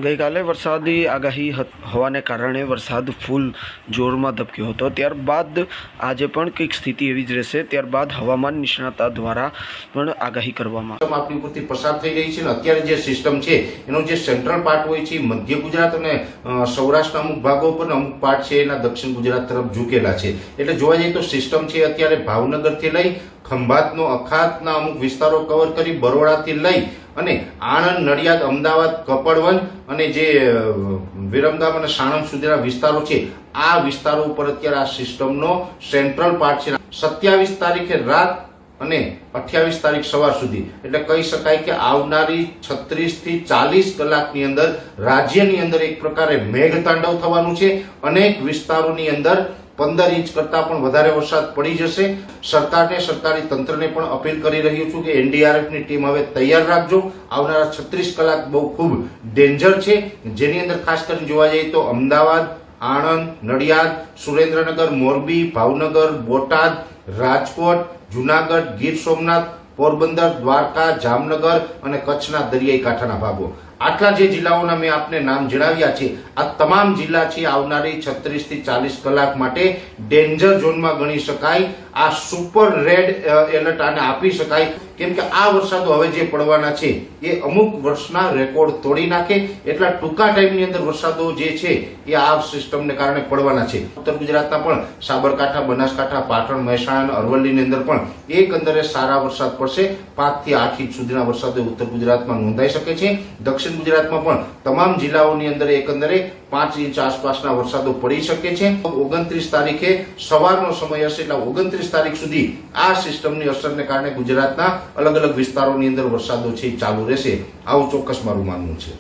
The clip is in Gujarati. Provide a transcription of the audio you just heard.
ગઈકાલે વરસાદી આગાહી હોવાને કારણે વરસાદ ફૂલ જોરમાં ધબક્યો હતો। ત્યારબાદ આજે પણ કંઈક સ્થિતિ એવી જ રહેશે। ત્યારબાદ હવામાન નિષ્ણાતો દ્વારા પણ આગાહી કરવામાં આપણી ઉપરથી પસાર થઈ રહી છે અને અત્યારે જે સિસ્ટમ છે એનો જે સેન્ટ્રલ પાર્ટ હોય છે મધ્ય ગુજરાત અને સૌરાષ્ટ્રના અમુક ભાગો પર અમુક પાર્ટ છે એના દક્ષિણ ગુજરાત તરફ ઝૂકેલા છે। એટલે જોવા જઈએ તો સિસ્ટમ છે અત્યારે ભાવનગરથી લઈ ખંભાતનો અખાતના અમુક વિસ્તારો કવર કરી બરોડાથી લઈ અને આણંદ, નડિયાદ, અમદાવાદ, કપડવંજ અને જે વિરમગામ અને સાણંદ સુધીના વિસ્તારો છે આ વિસ્તારો ઉપર અત્યારે આ સિસ્ટમનો સેન્ટ્રલ પાર્ટ છે। 27 તારીખે રાત અને 28 તારીખ સવાર સુધી એટલે કહી શકાય કે આવનારી 36 થી 40 કલાકની અંદર રાજ્યની અંદર એક પ્રકારે મેઘતાંડવ થવાનું છે। અનેક વિસ્તારોની અંદર 15 ઇંચ કરતા પણ વધારે વરસાદ પડી જશે। સરકારને, સરકારી તંત્રને પણ અપીલ કરી રહ્યું છું કે એનડીઆરએફની ટીમ હવે તૈયાર રાખજો। આવનારા 36 કલાક બહુ ખૂબ ડેન્જર છે, જેની અંદર ખાસ કરીને જોવા જઈએ તો અમદાવાદ, આણંદ, નડિયાદ, સુરેન્દ્રનગર, મોરબી, ભાવનગર, બોટાદ, રાજકોટ, જુનાગઢ, ગીર સોમનાથ, પોરબંદર, દ્વારકા, જામનગર અને કચ્છના દરિયાઈ કાંઠાના ભાગો, આટલા જે જિલ્લાઓના મેં આપને નામ જણાવ્યા છે આ તમામ જિલ્લા છે આવનારી 36 થી 40 કલાક માટે ડેન્જર ઝોનમાં ગણી શકાય। આ સુપર રેડ એલર્ટ આને આપી શકાય, કેમ કે આ વરસાદો હવે જે પડવાના છે એ અમુક વર્ષના રેકોર્ડ તોડી નાખે એટલા ટૂંકા ટાઈમની અંદર વરસાદો જે છે એ આ સિસ્ટમને કારણે પડવાના છે। ઉત્તર ગુજરાતના પણ સાબરકાંઠા, બનાસકાંઠા, પાટણ, મહેસાણા અને અરવલ્લીની અંદર પણ એકંદરે સારા વરસાદ પડશે। 5 થી 8 ઇંચ સુધીના વરસાદો ઉત્તર ગુજરાતમાં નોંધાઈ શકે છે। દક્ષિણ ગુજરાતમાં પણ તમામ જિલ્લાઓની અંદર એકંદરે 5 ઇંચ આસપાસના વરસાદો પડી શકે છે। 29 તારીખે સવારનો સમય હશે એટલે 29 તારીખ સુધી આ સિસ્ટમની અસરને કારણે ગુજરાતના અલગ અલગ વિસ્તારોની અંદર વરસાદો છે ચાલુ રહેશે, આવું ચોક્કસ મારું માનવું છે।